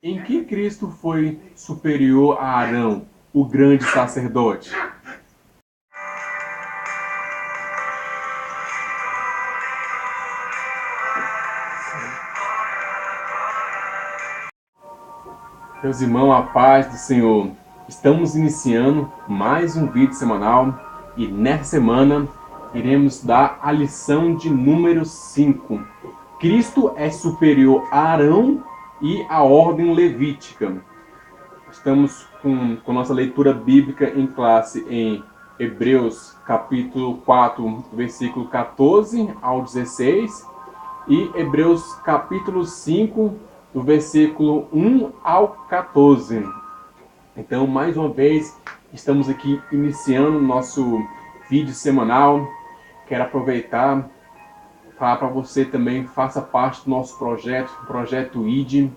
Em que Cristo foi superior a Arão, o grande sacerdote? Meus irmãos, a paz do Senhor. Estamos iniciando mais um vídeo semanal e nessa semana iremos dar a lição de número 5. Cristo é superior a Arão e a ordem levítica. Estamos com nossa leitura bíblica em classe em Hebreus capítulo 4, versículo 14 ao 16 e Hebreus capítulo 5, do versículo 1 ao 14. Então, mais uma vez, estamos aqui iniciando o nosso vídeo semanal. Quero aproveitar falar para você também, faça parte do nosso projeto ID,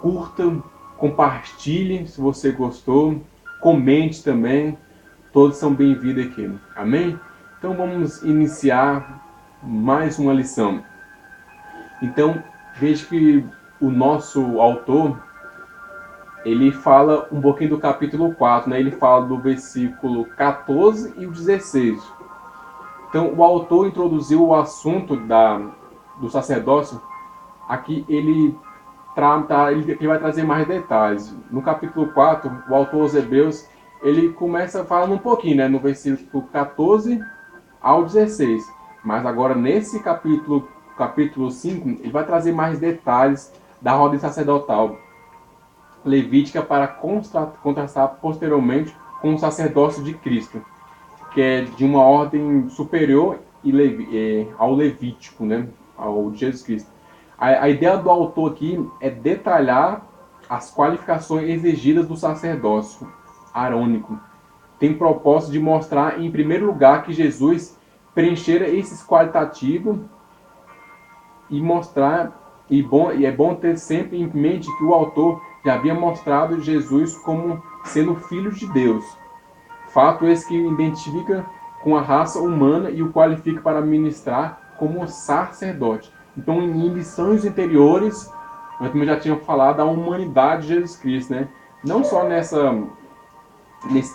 curta, compartilhe se você gostou, comente também, todos são bem-vindos aqui, amém? Então vamos iniciar mais uma lição. Então, veja que o nosso autor, ele fala um pouquinho do capítulo 4, né? Ele fala do versículo 14 e o 16. Então, o autor introduziu o assunto do sacerdócio. Aqui ele vai trazer mais detalhes. No capítulo 4, o autor aos Hebreus, ele começa falando um pouquinho, né? No versículo 14 ao 16. Mas agora, nesse capítulo 5, ele vai trazer mais detalhes da ordem sacerdotal levítica para contrastar posteriormente com o sacerdócio de Cristo, que é de uma ordem superior ao levítico, né? Ao de Jesus Cristo. A ideia do autor aqui é detalhar as qualificações exigidas do sacerdócio arônico. Tem propósito de mostrar, em primeiro lugar, que Jesus preenchera esses qualitativos e mostrar, e é bom ter sempre em mente que o autor já havia mostrado Jesus como sendo filho de Deus. Fato esse que identifica com a raça humana e o qualifica para ministrar como sacerdote. Então, em lições anteriores, nós também já tínhamos falado da humanidade de Jesus Cristo, né? Não só nesse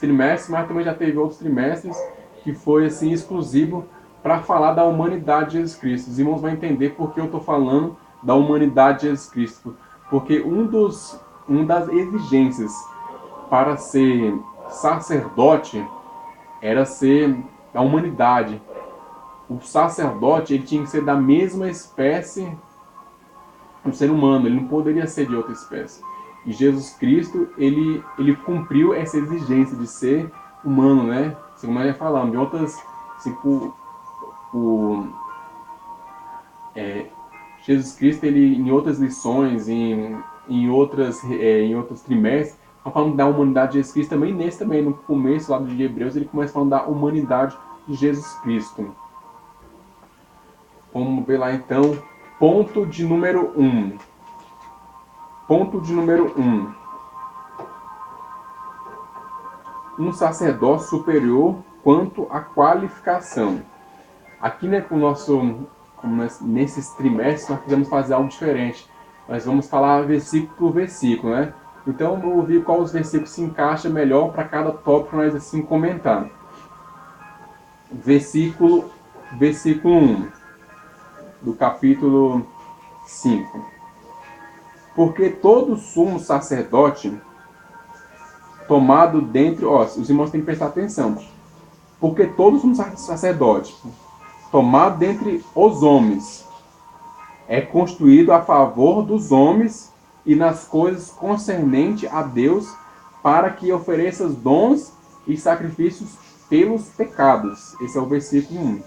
trimestre, mas também já teve outros trimestres que foi assim exclusivo para falar da humanidade de Jesus Cristo. Os irmãos vão entender por que eu estou falando da humanidade de Jesus Cristo. Porque uma das exigências para ser sacerdote era ser da humanidade. O sacerdote ele tinha que ser da mesma espécie do ser humano, ele não poderia ser de outra espécie. E Jesus Cristo, ele cumpriu essa exigência de ser humano, né? Como nós já falamos, de outras, tipo, Jesus Cristo, ele em outras lições, em outros trimestres, está falando da humanidade de Jesus Cristo, também nesse também, no começo lá de Hebreus, ele começa falando da humanidade de Jesus Cristo. Vamos ver lá então, ponto de número 1. Ponto de número 1. Um sacerdócio superior quanto à qualificação. Aqui, né, nesses trimestres, nós podemos fazer algo diferente. Nós vamos falar versículo por versículo, né? Então, eu vou ver qual os versículos se encaixa melhor para cada tópico nós assim comentar. Versículo 1 do capítulo 5. Porque todo sumo sacerdote tomado dentre... os irmãos têm que prestar atenção. Porque todo sumo sacerdote tomado dentre os homens é construído a favor dos homens e nas coisas concernentes a Deus, para que ofereça dons e sacrifícios pelos pecados. Esse é o versículo 1.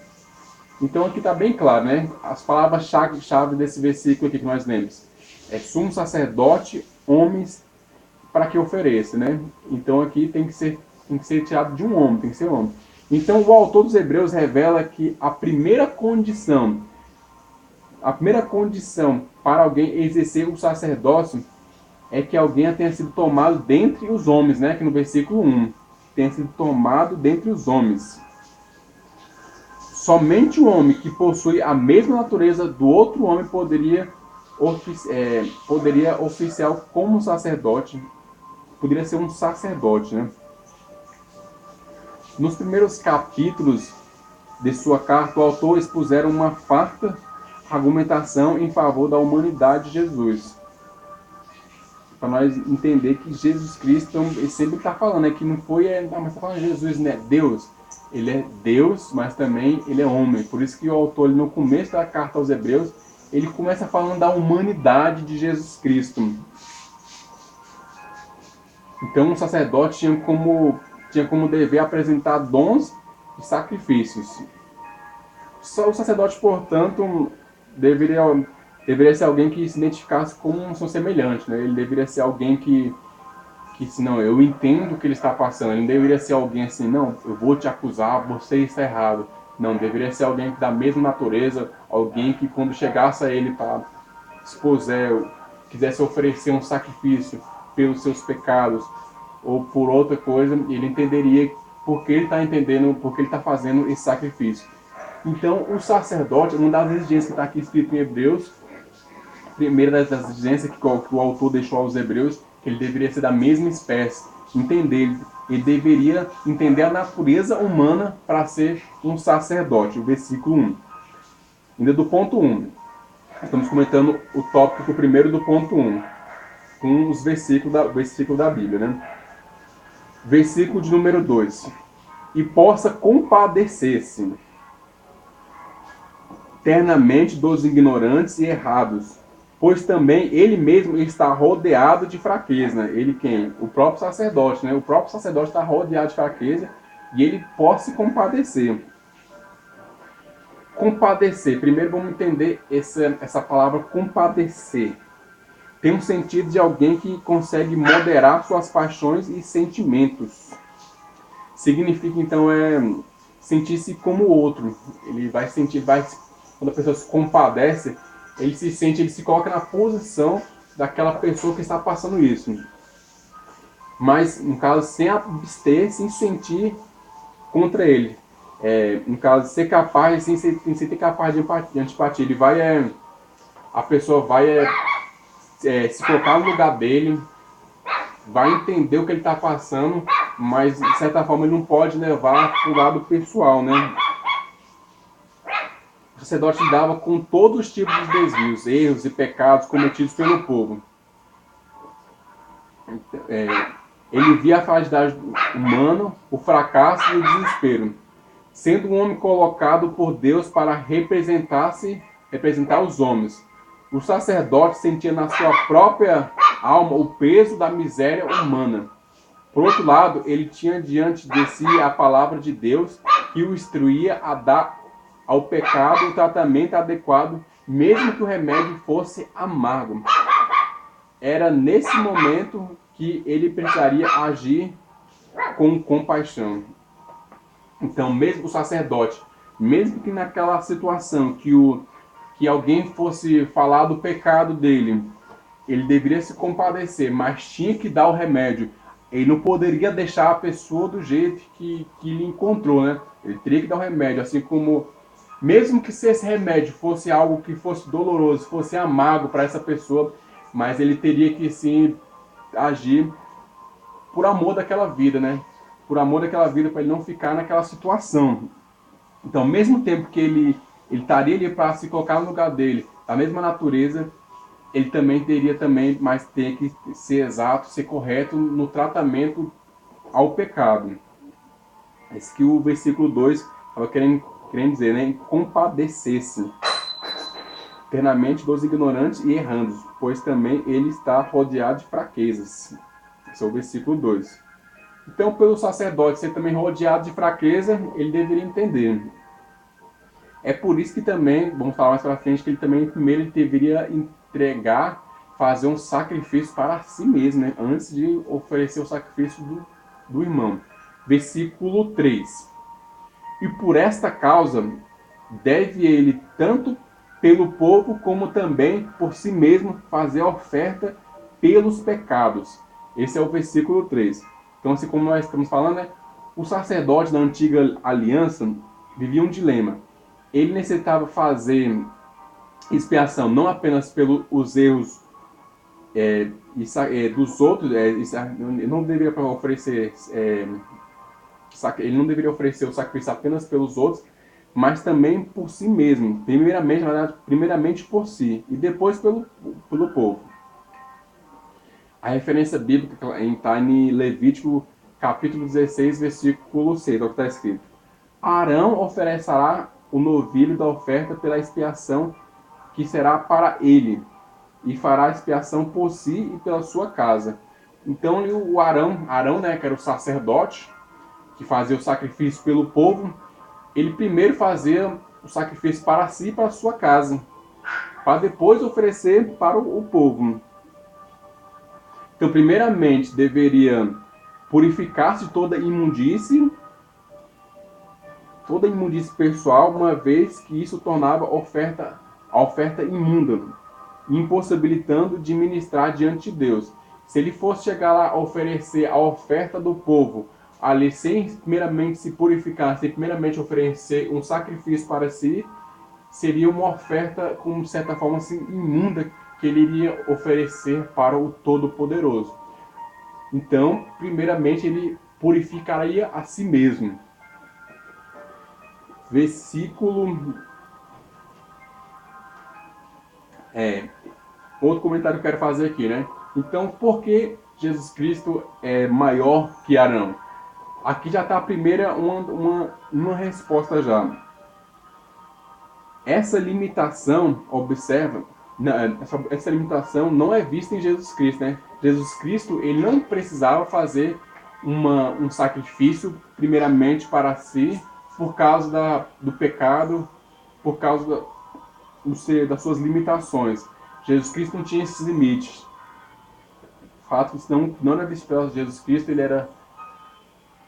Então aqui está bem claro, né? As palavras-chave desse versículo aqui que nós lemos. É sumo sacerdote, homens, para que ofereça, né? Então aqui tem que ser tirado de um homem, tem que ser homem. Então o autor dos Hebreus revela que a primeira condição para alguém exercer o sacerdócio é que alguém tenha sido tomado dentre os homens, né? Que no versículo 1, tenha sido tomado dentre os homens. Somente o homem que possui a mesma natureza do outro homem poderia poderia oficiar como sacerdote, poderia ser um sacerdote, né? Nos primeiros capítulos de sua carta, o autor expuseram uma farta argumentação em favor da humanidade de Jesus. Para nós entender que Jesus Cristo, ele sempre está falando, né, que não foi, mas está falando Jesus, né, Deus. Ele é Deus, mas também ele é homem. Por isso que o autor, no começo da carta aos Hebreus, ele começa falando da humanidade de Jesus Cristo. Então, o sacerdote tinha como dever apresentar dons e sacrifícios. Só o sacerdote, portanto, deveria ser alguém que se identificasse como um seu semelhante, né? Ele deveria ser alguém que se não, eu entendo o que ele está passando. Ele não deveria ser alguém assim, não, eu vou te acusar, você está errado. Não, deveria ser alguém da mesma natureza, alguém que quando chegasse a ele para expuser, quisesse oferecer um sacrifício pelos seus pecados ou por outra coisa, ele entenderia porque ele está entendendo, porque ele está fazendo esse sacrifício. Então, o sacerdote, uma das exigências que está aqui escrito em Hebreus, a primeira das exigências que o autor deixou aos Hebreus, que ele deveria ser da mesma espécie, ele deveria entender a natureza humana para ser um sacerdote. O versículo 1. Ainda do ponto 1. Estamos comentando o tópico primeiro do ponto 1, com os versículos da Bíblia, né? Versículo de número 2. E possa compadecer-se eternamente dos ignorantes e errados, pois também ele mesmo está rodeado de fraqueza. Ele quem? O próprio sacerdote, né? O próprio sacerdote está rodeado de fraqueza e ele pode se compadecer. Compadecer. Primeiro vamos entender essa palavra compadecer. Tem um sentido de alguém que consegue moderar suas paixões e sentimentos. Significa então sentir-se como o outro. Ele vai sentir, quando a pessoa se compadece, ele se coloca na posição daquela pessoa que está passando isso. Mas, no caso, sem abster, sem sentir contra ele. No caso, ser capaz, sem ter capaz de antipatia. A pessoa vai se colocar no lugar dele, vai entender o que ele está passando, mas, de certa forma, ele não pode levar para o lado pessoal, né? O sacerdote lidava com todos os tipos de desvios, erros e pecados cometidos pelo povo. Ele via a fragilidade humana, o fracasso e o desespero, sendo um homem colocado por Deus para representar os homens. O sacerdote sentia na sua própria alma o peso da miséria humana. Por outro lado, ele tinha diante de si a palavra de Deus que o instruía a dar ao pecado o tratamento adequado, mesmo que o remédio fosse amargo. Era nesse momento que ele precisaria agir com compaixão. Então, mesmo o sacerdote, mesmo que naquela situação que alguém fosse falar do pecado dele, ele deveria se compadecer, mas tinha que dar o remédio. Ele não poderia deixar a pessoa do jeito que ele encontrou, né? Ele teria que dar o remédio, assim como, mesmo que esse remédio fosse algo que fosse doloroso, fosse amargo para essa pessoa, mas ele teria que sim agir por amor daquela vida, né? Por amor daquela vida, para ele não ficar naquela situação. Então, ao mesmo tempo que ele estaria ali para se colocar no lugar dele, da mesma natureza, ele também teria mas tem que ser exato, ser correto no tratamento ao pecado. Esse que o versículo 2 estava querendo dizer, né? Compadecer-se eternamente dos ignorantes e errantes, pois também ele está rodeado de fraquezas. Esse é o versículo 2. Então, pelo sacerdote ser também rodeado de fraqueza, ele deveria entender. É por isso que também, vamos falar mais para frente, que ele também primeiro ele deveria entregar, fazer um sacrifício para si mesmo, né? Antes de oferecer o sacrifício do irmão. Versículo 3. E por esta causa, deve ele, tanto pelo povo, como também por si mesmo, fazer a oferta pelos pecados. Esse é o versículo 3. Então, assim como nós estamos falando, né? O sacerdote da antiga aliança vivia um dilema. Ele necessitava fazer expiação não apenas pelos erros dos outros, ele não deveria oferecer ele não deveria oferecer o sacrifício apenas pelos outros, mas também por si mesmo. Primeiramente, na verdade, primeiramente por si e depois pelo povo. A referência bíblica está em Levítico capítulo 16, versículo 6, é o que está escrito. Arão oferecerá o novilho da oferta pela expiação que será para ele, e fará expiação por si e pela sua casa. Então o Arão, né, que era o sacerdote, que fazia o sacrifício pelo povo, ele primeiro fazia o sacrifício para si e para a sua casa, para depois oferecer para o povo. Então, primeiramente, deveria purificar-se de toda imundície pessoal, uma vez que isso tornava a oferta imunda, impossibilitando de ministrar diante de Deus. Se ele fosse chegar lá a oferecer a oferta do povo, ali sem primeiramente se purificar, sem primeiramente oferecer um sacrifício para si, seria uma oferta, com certa forma, assim, imunda, que ele iria oferecer para o Todo-Poderoso. Então, primeiramente, ele purificaria a si mesmo. Versículo... outro comentário que eu quero fazer aqui, né? Então, por que Jesus Cristo é maior que Arão? Aqui já está a primeira uma resposta já. Essa limitação, observa, essa limitação não é vista em Jesus Cristo, né? Jesus Cristo, ele não precisava fazer um sacrifício primeiramente para si, por causa do pecado, por causa das suas limitações. Jesus Cristo não tinha esses limites. O fato de não era visto pelo Jesus Cristo, ele era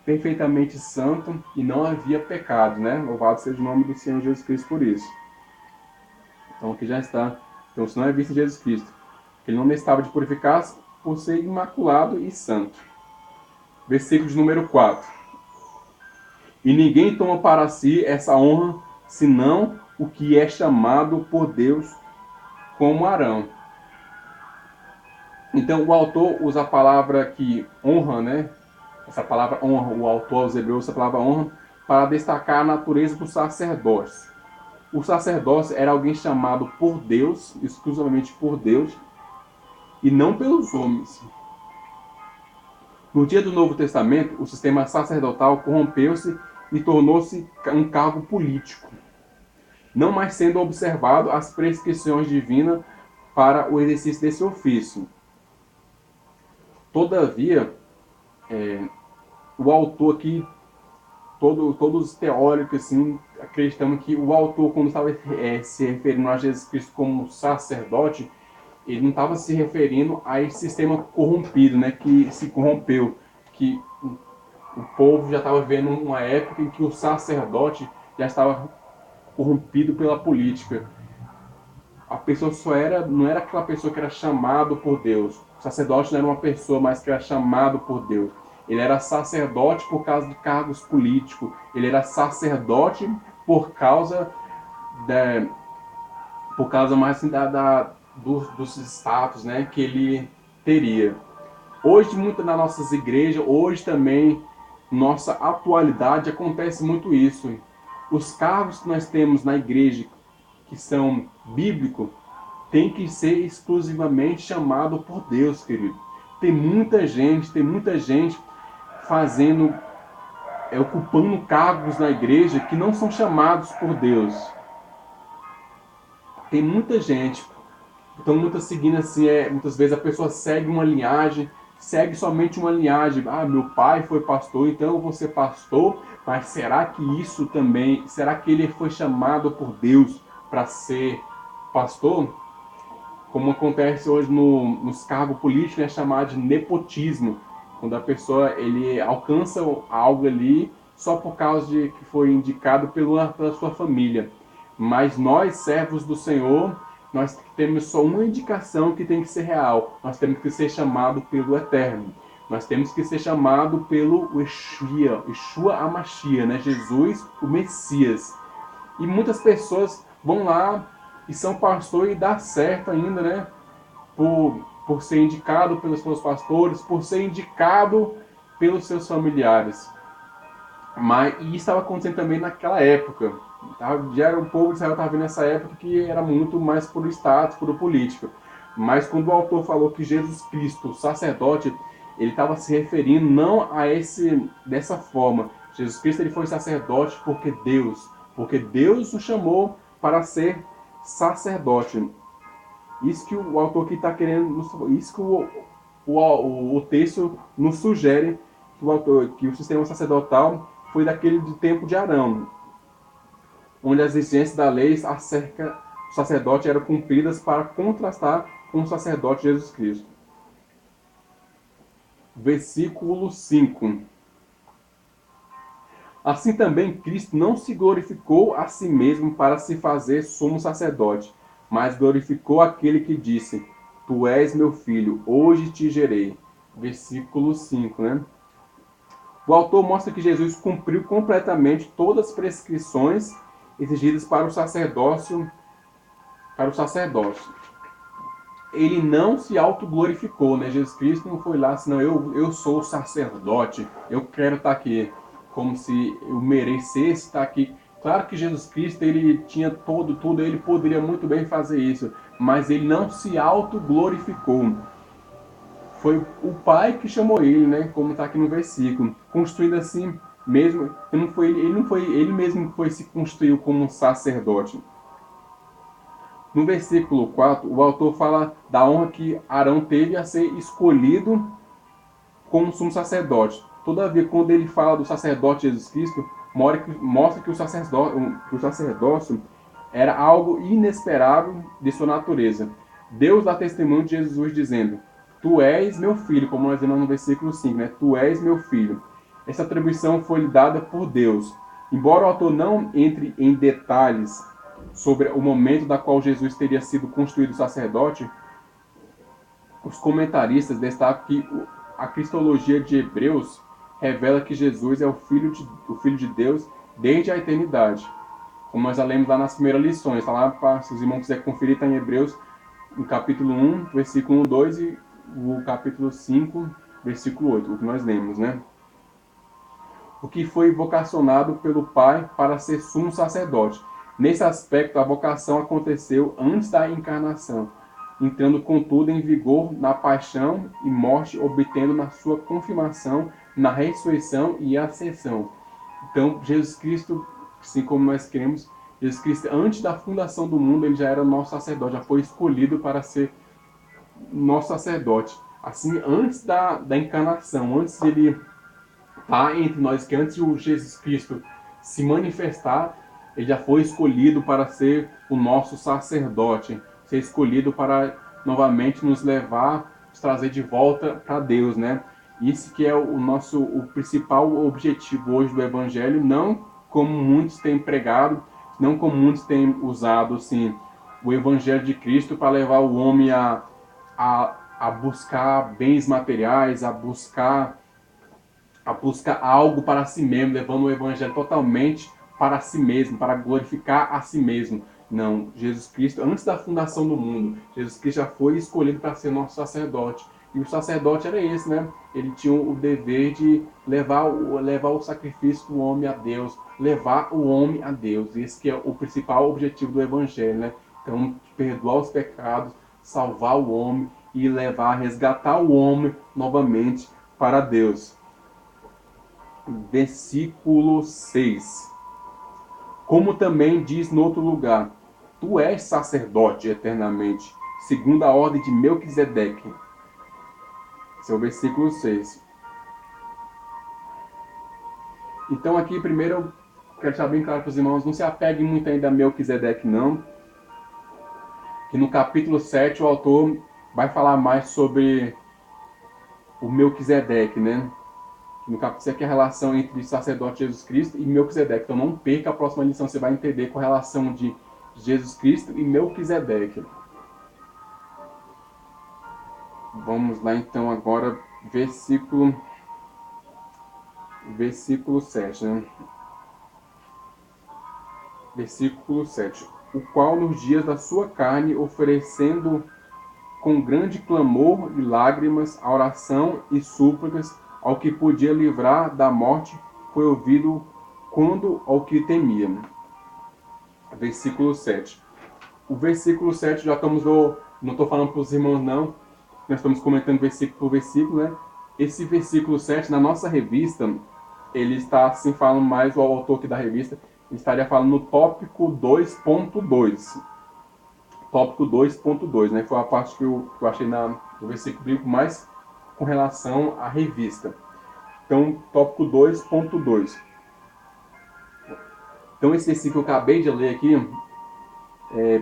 perfeitamente santo e não havia pecado, né? Louvado seja o nome do Senhor Jesus Cristo por isso. Então aqui já está. Então isso não é visto em Jesus Cristo. Ele não necessitava de purificar por ser imaculado e santo. Versículo de número 4. E ninguém toma para si essa honra, senão o que é chamado por Deus como Arão. Então o autor usa a palavra que honra, né? Essa palavra honra, o autor aos hebreus usa a palavra honra para destacar a natureza do sacerdócio. O sacerdócio era alguém chamado por Deus, exclusivamente por Deus, e não pelos homens. No dia do Novo Testamento, o sistema sacerdotal corrompeu-se e tornou-se um cargo político, não mais sendo observado as prescrições divinas para o exercício desse ofício. Todavia, o autor aqui, todos os teóricos assim, acreditam que o autor, quando estava se referindo a Jesus Cristo como sacerdote, ele não estava se referindo a esse sistema corrompido, né, que se corrompeu, que o povo já estava vendo uma época em que o sacerdote já estava corrompido pela política. A pessoa não era aquela pessoa que era chamado por Deus. O sacerdote não era uma pessoa, mas que era chamado por Deus. Ele era sacerdote por causa de cargos políticos. Ele era sacerdote por causa mais assim, dos status, né, que ele teria. Hoje, muito nas nossas igrejas, hoje também, nossa atualidade, acontece muito isso. Os cargos que nós temos na igreja, que são bíblicos, tem que ser exclusivamente chamado por Deus, querido. Tem muita gente fazendo, ocupando cargos na igreja que não são chamados por Deus. Tem muita gente, então muitas seguindo assim, muitas vezes a pessoa segue uma linhagem, segue somente uma linhagem. Ah, meu pai foi pastor, então eu vou ser pastor, mas será que isso também, será que ele foi chamado por Deus para ser pastor? Como acontece hoje nos cargos políticos, é chamado de nepotismo, quando a pessoa ele alcança algo ali só por causa de que foi indicado pela sua família. Mas nós, servos do Senhor, nós temos só uma indicação que tem que ser real. Nós temos que ser chamado pelo Eterno. Nós temos que ser chamado pelo Yeshua HaMashiach, né? Jesus, o Messias. E muitas pessoas vão lá e são pastor e dá certo ainda, né? Por ser indicado pelos seus pastores, por ser indicado pelos seus familiares. Mas e isso estava acontecendo também naquela época. Tá? Já era o povo de Israel estava vendo nessa época que era muito mais por status, por política. Mas quando o autor falou que Jesus Cristo, o sacerdote, ele estava se referindo não a esse dessa forma. Jesus Cristo ele foi sacerdote porque Deus o chamou para ser sacerdote. Isso que o autor aqui está querendo, isso que o texto nos sugere que o autor, que o sistema sacerdotal foi daquele do tempo de Arão, onde as exigências da lei acerca do sacerdote eram cumpridas para contrastar com o sacerdote Jesus Cristo. Versículo 5. Assim também Cristo não se glorificou a si mesmo para se fazer sumo sacerdote, mas glorificou aquele que disse: Tu és meu filho, hoje te gerei. Versículo 5, né? O autor mostra que Jesus cumpriu completamente todas as prescrições exigidas para o sacerdócio, Ele não se autoglorificou, né? Jesus Cristo não foi lá, senão eu sou o sacerdote, eu quero estar aqui, como se eu merecesse estar aqui. Claro que Jesus Cristo, ele tinha tudo, ele poderia muito bem fazer isso, mas ele não se autoglorificou. Foi o Pai que chamou ele, né? Como está aqui no versículo, construindo assim mesmo. Ele mesmo que foi se constituiu como um sacerdote. No versículo 4, o autor fala da honra que Arão teve a ser escolhido como sumo sacerdote. Todavia, quando ele fala do sacerdote Jesus Cristo, mostra que o sacerdócio era algo inesperável de sua natureza. Deus dá testemunho de Jesus dizendo: Tu és meu filho, como nós vemos no versículo 5, né? Tu és meu filho. Essa atribuição foi lhe dada por Deus. Embora o autor não entre em detalhes sobre o momento da qual Jesus teria sido constituído sacerdote, os comentaristas destacam que a cristologia de Hebreus revela que Jesus é o Filho de Deus desde a eternidade. Como nós já lemos lá nas primeiras lições, está lá, para, se os irmãos quiserem conferir, está em Hebreus, no capítulo 1, versículo 1, 2 e o capítulo 5, versículo 8, o que nós lemos, né? O que foi vocacionado pelo Pai para ser sumo sacerdote. Nesse aspecto, a vocação aconteceu antes da encarnação, entrando contudo em vigor na paixão e morte, obtendo na sua confirmação na ressurreição e ascensão. Então, Jesus Cristo, assim como nós cremos, Jesus Cristo, antes da fundação do mundo, ele já era nosso sacerdote, já foi escolhido para ser nosso sacerdote. Assim, antes da encarnação, antes de ele estar entre nós, que antes de o Jesus Cristo se manifestar, ele já foi escolhido para ser o nosso sacerdote, ser escolhido para novamente nos levar, nos trazer de volta para Deus, né? Isso que é o principal objetivo hoje do Evangelho, não como muitos têm pregado, não como muitos têm usado assim, o Evangelho de Cristo para levar o homem a buscar bens materiais, a buscar algo para si mesmo, levando o evangelho totalmente para si mesmo, para glorificar a si mesmo. Não, Jesus Cristo, antes da fundação do mundo, Jesus Cristo já foi escolhido para ser nosso sacerdote. E o sacerdote era esse, né? Ele tinha o dever de levar o sacrifício do homem a Deus, levar o homem a Deus. Esse que é o principal objetivo do evangelho, né? Então, perdoar os pecados, salvar o homem e levar, resgatar o homem novamente para Deus. Versículo 6. Como também diz no outro lugar: Tu és sacerdote eternamente, segundo a ordem de Melquisedeque. Esse é o versículo 6. Então aqui primeiro eu quero deixar bem claro para os irmãos, não se apeguem muito ainda a Melquisedeque não, que no capítulo 7 o autor vai falar mais sobre o Melquisedeque, né? No capítulo 7 é a relação entre o sacerdote Jesus Cristo e Melquisedeque. Então não perca a próxima lição, você vai entender com a relação de Jesus Cristo e Melquisedeque. Vamos lá então agora, versículo 7, né? Versículo 7. o qual nos dias da sua carne, oferecendo com grande clamor e lágrimas, a oração e súplicas ao que podia livrar da morte, foi ouvido quando ao que temia. Versículo 7. O versículo 7 já estamos não estou falando para os irmãos não, nós estamos comentando versículo por versículo, né? Esse versículo 7 na nossa revista, ele está assim falando mais, o autor aqui da revista, ele estaria falando no tópico 2.2. Tópico 2.2, né? Foi a parte que eu achei no versículo bíblico mais com relação à revista. Então, tópico 2.2. Então, esse versículo que eu acabei de ler aqui é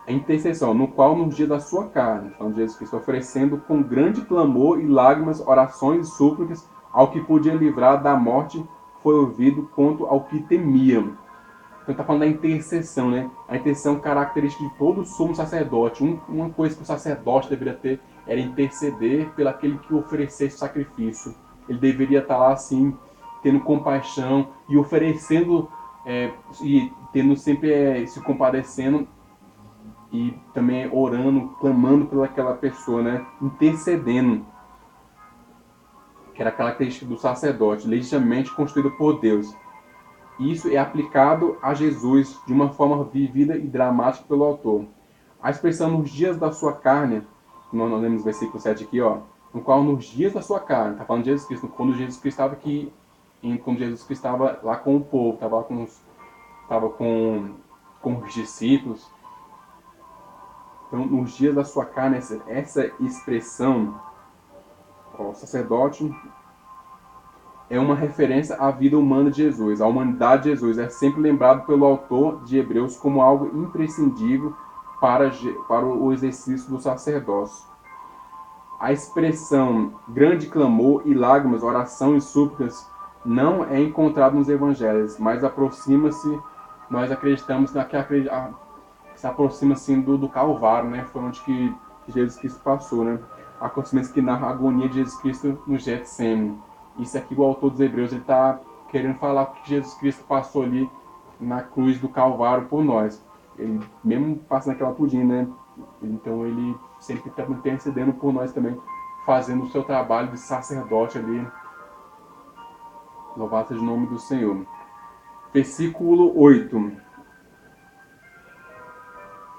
a intercessão, no qual nos dias da sua carne, falando de Jesus Cristo, oferecendo com grande clamor e lágrimas, orações e súplicas ao que podia livrar da morte, foi ouvido quanto ao que temia. Então está falando da intercessão, né? A intercessão característica de todo sumo sacerdote. Uma coisa que o sacerdote deveria ter era interceder pelo aquele que oferecesse o sacrifício. Ele deveria estar lá assim, tendo compaixão e oferecendo, e tendo sempre se compadecendo e também orando, clamando pelaquela pessoa, né? Intercedendo, que era a característica do sacerdote, legitimamente construído por Deus. Isso é aplicado a Jesus de uma forma vivida e dramática pelo autor. A expressão nos dias da sua carne, nós lemos no versículo 7 aqui, ó, no qual nos dias da sua carne, está falando de Jesus Cristo, quando Jesus Cristo estava aqui, quando Jesus Cristo estava lá com o povo, estava com os discípulos. Então, nos dias da sua carne, essa expressão, ó, sacerdote, é uma referência à vida humana de Jesus. A humanidade de Jesus é sempre lembrado pelo autor de Hebreus como algo imprescindível para o exercício do sacerdócio. A expressão grande clamor e lágrimas, oração e súplicas não é encontrada nos evangelhos, mas aproxima-se, nós acreditamos que se aproxima assim do Calvário, né? Foi onde que Jesus Cristo passou, né? Acontecimentos que narra a agonia de Jesus Cristo no Getsemane. Isso aqui o autor dos Hebreus ele está querendo falar que Jesus Cristo passou ali na cruz do Calvário por nós. Ele mesmo passa naquela pudim, né? Então ele sempre está intercedendo por nós também, fazendo o seu trabalho de sacerdote ali. Louvado seja o nome do Senhor. Versículo 8.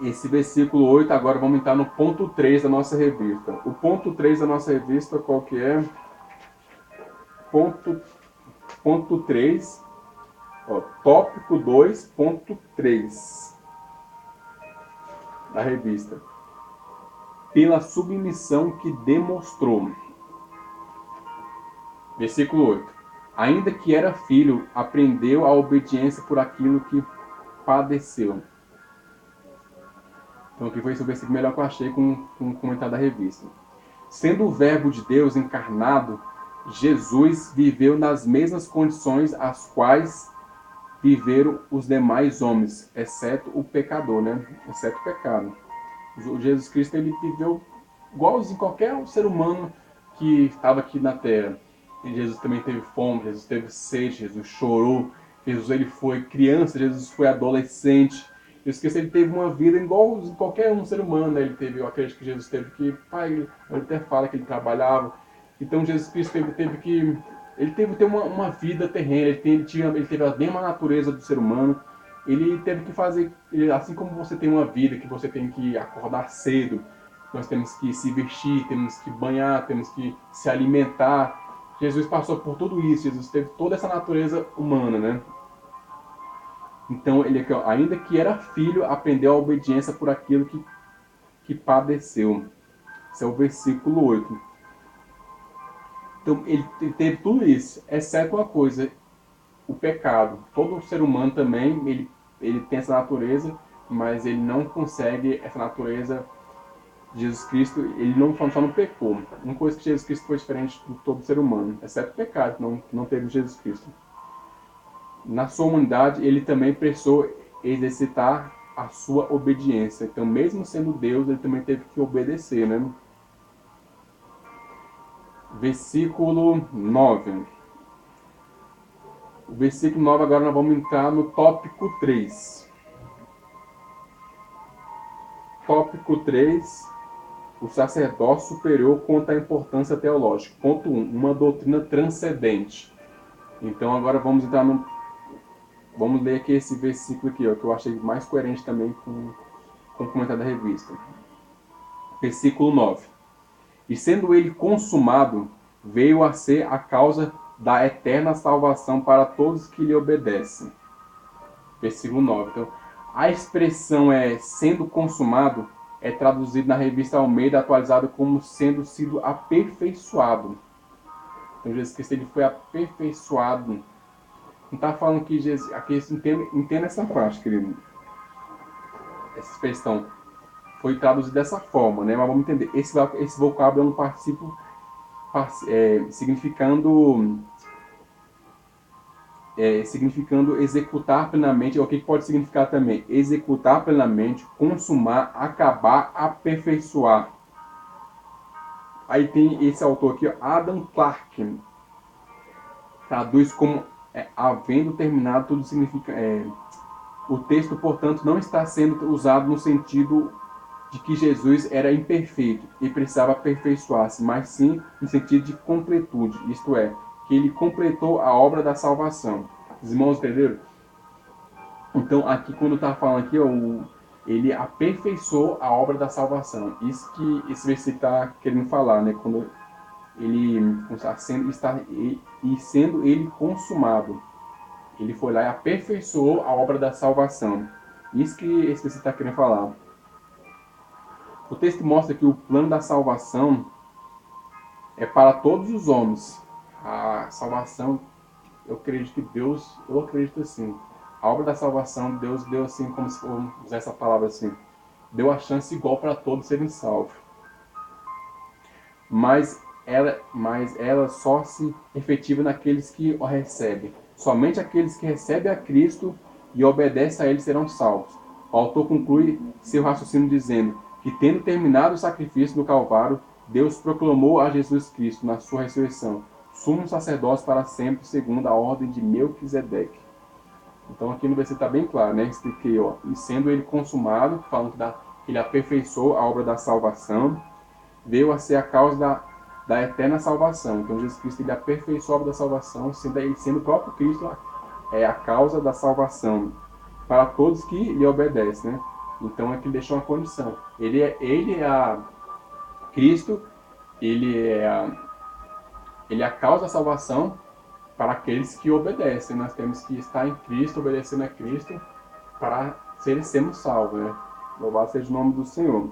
Esse versículo 8, agora vamos entrar no ponto 3 da nossa revista. O ponto 3 da nossa revista, qual que é? Ponto 3, ó, tópico 2.3 da revista. Pela submissão que demonstrou. Versículo 8. Ainda que era filho, aprendeu a obediência por aquilo que padeceu. Então aqui foi esse o versículo melhor que eu achei com o comentário da revista. Sendo o verbo de Deus encarnado, Jesus viveu nas mesmas condições as quais viveram os demais homens, exceto o pecador, né? Exceto o pecado. O Jesus Cristo ele viveu igualzinho qualquer ser humano que estava aqui na Terra. E Jesus também teve fome, Jesus teve sede, Jesus chorou, Jesus ele foi criança, Jesus foi adolescente. Jesus Cristo ele teve uma vida igual qualquer um ser humano, né? Eu acredito que Jesus teve que, pai, ele até fala que ele trabalhava. Então Jesus Cristo ele teve que ter uma vida terrena, ele teve a mesma natureza do ser humano. Ele teve que fazer, assim como você tem uma vida, que você tem que acordar cedo, nós temos que se vestir, temos que banhar, temos que se alimentar. Jesus passou por tudo isso, Jesus teve toda essa natureza humana, né? Então, ele, ainda que era filho, aprendeu a obediência por aquilo que padeceu. Esse é o versículo 8. Então, ele teve tudo isso, exceto uma coisa, o pecado. Todo ser humano também, ele tem essa natureza, mas ele não consegue essa natureza. Jesus Cristo, ele só não pecou. Uma coisa que Jesus Cristo foi diferente de todo ser humano, exceto o pecado, não teve Jesus Cristo. Na sua humanidade, ele também precisou exercitar a sua obediência. Então, mesmo sendo Deus, ele também teve que obedecer, né? Versículo 9. O versículo 9 agora nós vamos entrar no tópico 3. tópico 3, o sacerdócio superior quanto à importância teológica. Ponto 1, uma doutrina transcendente. Então agora vamos entrar no... Vamos ler aqui esse versículo aqui, ó, que eu achei mais coerente também com o comentário da revista. Versículo 9. E sendo ele consumado, veio a ser a causa da eterna salvação para todos que lhe obedecem. Versículo 9. Então, a expressão sendo consumado é traduzida na revista Almeida atualizada como sendo sido aperfeiçoado. Então Jesus Cristo ele foi aperfeiçoado. Não está falando que Jesus... Aqui entenda essa parte, querido. Essa expressão foi traduzida dessa forma, né? Mas vamos entender. Esse vocábulo é um particípio significando executar plenamente. O que pode significar também? Executar plenamente, consumar, acabar, aperfeiçoar. Aí tem esse autor aqui, Adam Clarke, traduz como havendo terminado tudo significa... o texto, portanto, não está sendo usado no sentido de que Jesus era imperfeito e precisava aperfeiçoar-se, mas sim no sentido de completude, isto é, que ele completou a obra da salvação. Os irmãos entenderam? Então, aqui, quando está falando aqui, ele aperfeiçoou a obra da salvação. Isso que esse versículo está querendo falar, né? Quando ele está sendo ele consumado, ele foi lá e aperfeiçoou a obra da salvação. Isso que esse versículo está querendo falar. O texto mostra que o plano da salvação é para todos os homens. A salvação, eu acredito assim. A obra da salvação, Deus deu assim, como se for usar essa palavra assim, deu a chance igual para todos serem salvos. Mas ela só se efetiva naqueles que o recebem. Somente aqueles que recebem a Cristo e obedecem a Ele serão salvos. O autor conclui seu raciocínio dizendo que, tendo terminado o sacrifício no Calvário, Deus proclamou a Jesus Cristo, na sua ressurreição, sumo sacerdócio para sempre, segundo a ordem de Melquisedeque. Então aqui no versículo está bem claro, né? Expliquei, ó, e sendo ele consumado, falando que ele aperfeiçoou a obra da salvação, veio a ser a causa da eterna salvação. Então Jesus Cristo ele aperfeiçoou a obra da salvação, sendo o próprio Cristo a causa da salvação para todos que lhe obedecem, né? Então aqui ele deixou uma condição. Ele é Cristo, ele é a causa da salvação para aqueles que obedecem. Nós temos que estar em Cristo, obedecendo a Cristo, para sermos salvos, né? Louvado seja o nome do Senhor.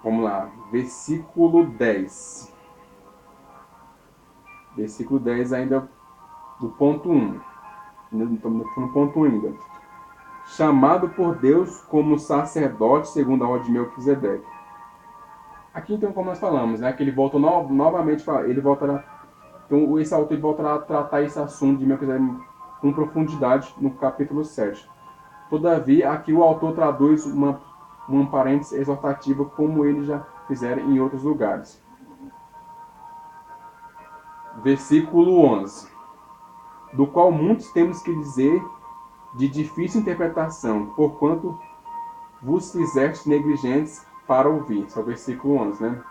Vamos lá, versículo 10. Versículo 10 ainda do ponto 1. Estamos no ponto 1 ainda. Chamado por Deus como sacerdote segundo a ordem de Melquisedeque. Aqui então, como nós falamos, né, que ele volta novamente, então esse autor volta a tratar esse assunto de Melquisedeque com profundidade no capítulo 7. Todavia, aqui o autor traduz uma parêntese exortativa, como ele já fizeram em outros lugares. Versículo 11. Do qual muitos temos que dizer de difícil interpretação, porquanto vos fizeste negligentes para ouvir. Esse é o versículo 11, né?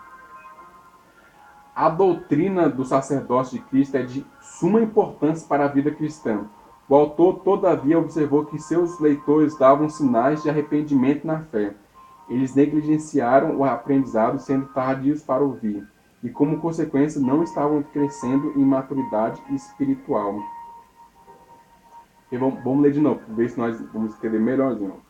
A doutrina do sacerdócio de Cristo é de suma importância para a vida cristã. O autor, todavia, observou que seus leitores davam sinais de arrependimento na fé. Eles negligenciaram o aprendizado, sendo tardios para ouvir, e como consequência não estavam crescendo em maturidade espiritual. E vamos ler de novo, para ver se nós vamos entender melhorzinho.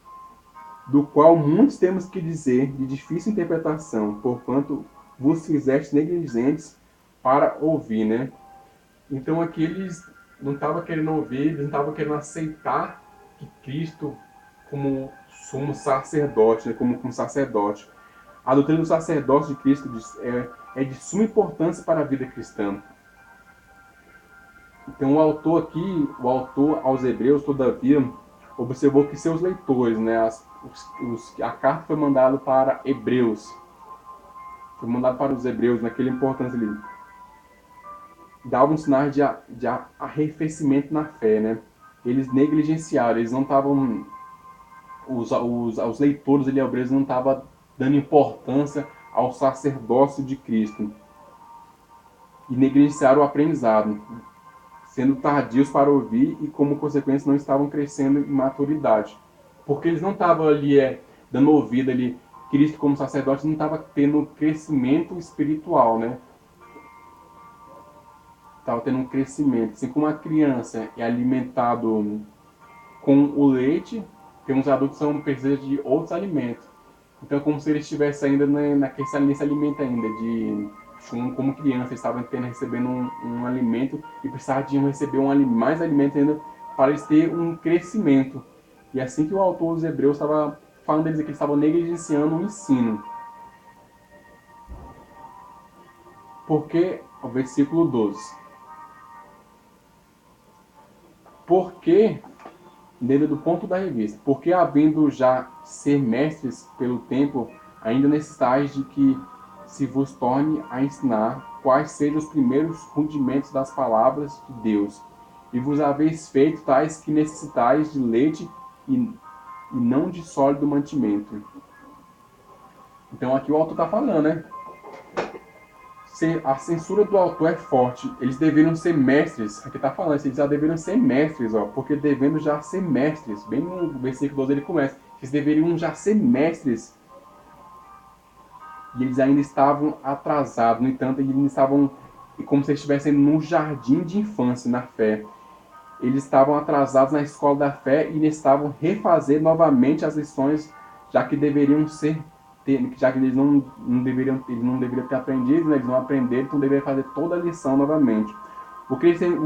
Do qual muitos temos que dizer de difícil interpretação, porquanto vos fizeste negligentes para ouvir, né? Então aqui eles não estavam querendo ouvir, eles não estavam querendo aceitar que Cristo, como sumo sacerdote, né? como sacerdote. A doutrina do sacerdócio de Cristo é de suma importância para a vida cristã. Então o autor aos Hebreus, todavia, observou que seus leitores, né, a carta foi mandada para Hebreus, foi mandada para os Hebreus, naquela importância ali, davam sinais de arrefecimento na fé, né? Eles negligenciaram, eles não estavam os leitores ali hebreus não estavam dando importância ao sacerdócio de Cristo e negligenciaram o aprendizado, sendo tardios para ouvir e, como consequência, não estavam crescendo em maturidade. Porque eles não estavam ali dando ouvido ali, Cristo como sacerdote não estava tendo crescimento espiritual, né? Estava tendo um crescimento. Assim como a criança é alimentado com o leite, tem uns adultos que precisam de outros alimentos. Então é como se eles estivessem ainda nesse alimento ainda, como criança, eles estavam recebendo um alimento e precisavam receber mais alimento ainda para eles terem um crescimento. E assim que o autor dos Hebreus estava falando deles que eles estavam negligenciando o ensino. Porque, o versículo 12. Porque, dentro do ponto da revista, porque havendo já ser mestres pelo tempo, ainda necessitais de que se vos torne a ensinar quais sejam os primeiros rudimentos das palavras de Deus, e vos haveis feito tais que necessitais de leite e não de sólido mantimento. Então aqui o autor está falando, né? A censura do autor é forte. Eles deveriam ser mestres. Aqui está falando, eles já deveriam ser mestres, ó, porque devendo já ser mestres. Bem no versículo 12 ele começa. Eles deveriam já ser mestres. E eles ainda estavam atrasados. No entanto, eles estavam como se estivessem num jardim de infância na fé. Eles estavam atrasados na escola da fé e estavam refazer novamente as lições, já que deveriam ser, já que eles não deveriam ter aprendido, né? Eles não aprenderam, então deveriam fazer toda a lição novamente. O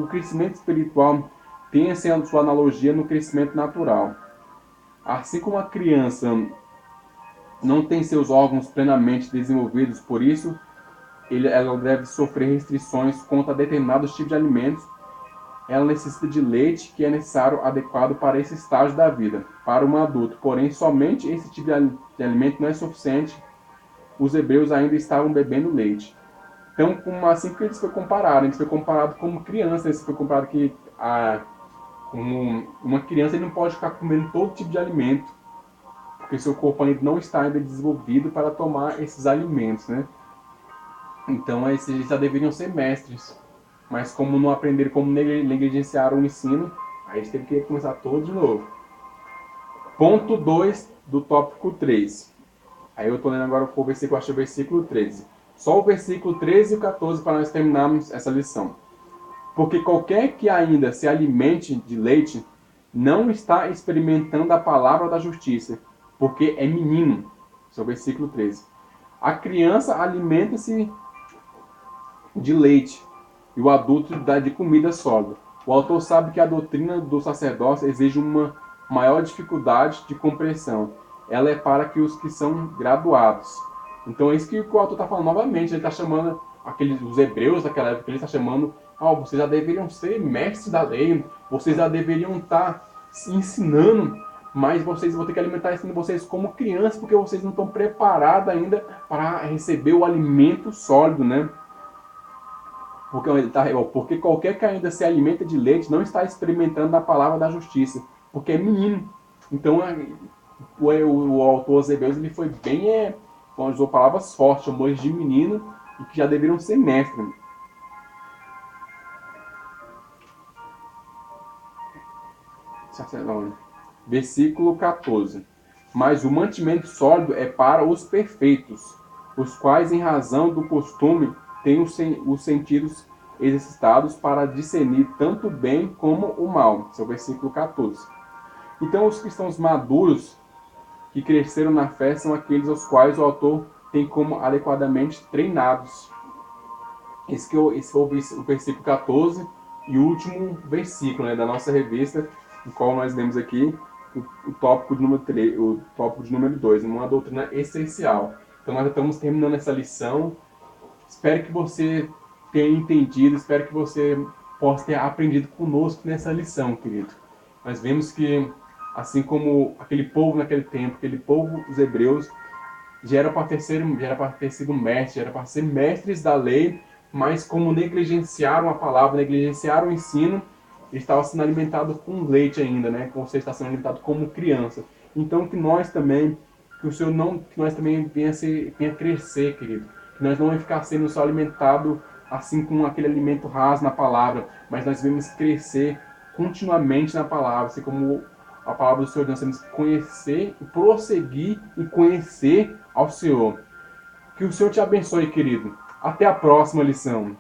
crescimento espiritual tem a sua analogia no crescimento natural. Assim como a criança não tem seus órgãos plenamente desenvolvidos, por isso ela deve sofrer restrições contra determinados tipos de alimentos. Ela necessita de leite, que é necessário adequado para esse estágio da vida, para um adulto. Porém, somente esse tipo de alimento não é suficiente. Os hebreus ainda estavam bebendo leite. Então, como assim que eles foi comparado? Eles foi comparado como criança. Eles foi comparado que como uma criança ele não pode ficar comendo todo tipo de alimento, porque seu corpo ainda não está ainda desenvolvido para tomar esses alimentos, né? Então, eles já deveriam ser mestres. Mas como não aprenderam, como negligenciaram o ensino, aí a gente teve que começar todo de novo. Ponto 2 do tópico 3. Aí eu estou lendo agora o versículo, acho que é o versículo 13. Só o versículo 13 e o 14 para nós terminarmos essa lição. Porque qualquer que ainda se alimente de leite, não está experimentando a palavra da justiça, porque é menino. Esse é o versículo 13. A criança alimenta-se de leite, e o adulto dá de comida sólida. O autor sabe que a doutrina do sacerdócio exige uma maior dificuldade de compreensão. Ela é para que os que são graduados. Então é isso que o autor está falando novamente. Ele está chamando os hebreus daquela época, ele está chamando, vocês já deveriam ser mestres da lei, vocês já deveriam estar ensinando, mas vocês vão ter que alimentar ensinando vocês como crianças, porque vocês não estão preparados ainda para receber o alimento sólido, né? Porque qualquer que ainda se alimenta de leite não está experimentando a palavra da justiça, porque é menino. Então o autor aos Hebreus ele foi bem, usou palavras fortes, chamou eles de menino e que já deveriam ser mestres. Versículo 14. Mas o mantimento sólido é para os perfeitos, os quais, em razão do costume, têm os sentidos exercitados para discernir tanto o bem como o mal. Esse é o versículo 14. Então, os cristãos maduros que cresceram na fé são aqueles aos quais o autor tem como adequadamente treinados. Esse foi o versículo 14 e o último versículo, né, da nossa revista, no qual nós lemos aqui o tópico de número 3, o tópico de número 2, uma doutrina essencial. Então nós já estamos terminando essa lição. Espero que você tenha entendido, espero que você possa ter aprendido conosco nessa lição, querido. Nós vemos que, assim como aquele povo naquele tempo, aquele povo, os hebreus, já era para ter sido mestres, já era para ser mestres da lei, mas como negligenciaram a palavra, negligenciaram o ensino, eles estavam sendo alimentados com leite ainda, né? Você está sendo alimentado como criança. Então que nós também, que o Senhor não, que nós também venha crescer, querido. Que nós não vamos ficar sendo só alimentado assim com aquele alimento raso na palavra, mas nós devemos crescer continuamente na palavra, assim como a palavra do Senhor, nós temos que conhecer e prosseguir e conhecer ao Senhor. Que o Senhor te abençoe, querido. Até a próxima lição.